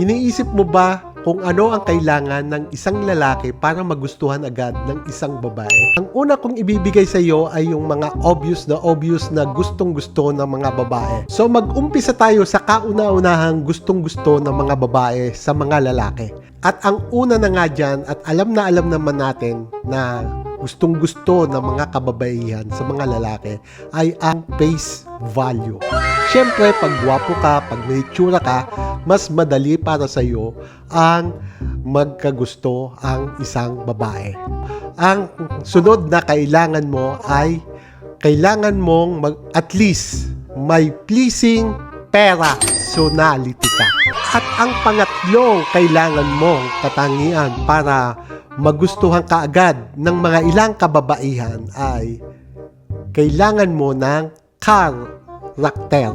Iniisip mo ba kung ano ang kailangan ng isang lalaki para magustuhan agad ng isang babae? Ang una kong ibibigay sa iyo ay yung mga obvious na gustong-gusto ng mga babae. So mag-umpisa tayo sa kauna-unahang gustong-gusto ng mga babae sa mga lalaki. At ang una na nga dyan, at alam naman natin na gustong-gusto ng mga kababaihan sa mga lalaki ay ang face value. Siyempre, pag gwapo ka, pag may itsura ka, mas madali para sa iyo ang magkagusto ang isang babae. Ang sunod na kailangan mo ay kailangan mong at least may pleasing personality ka. At ang pangatlong kailangan mong katangian para magustuhan ka agad ng mga ilang kababaihan ay kailangan mo ng karakter.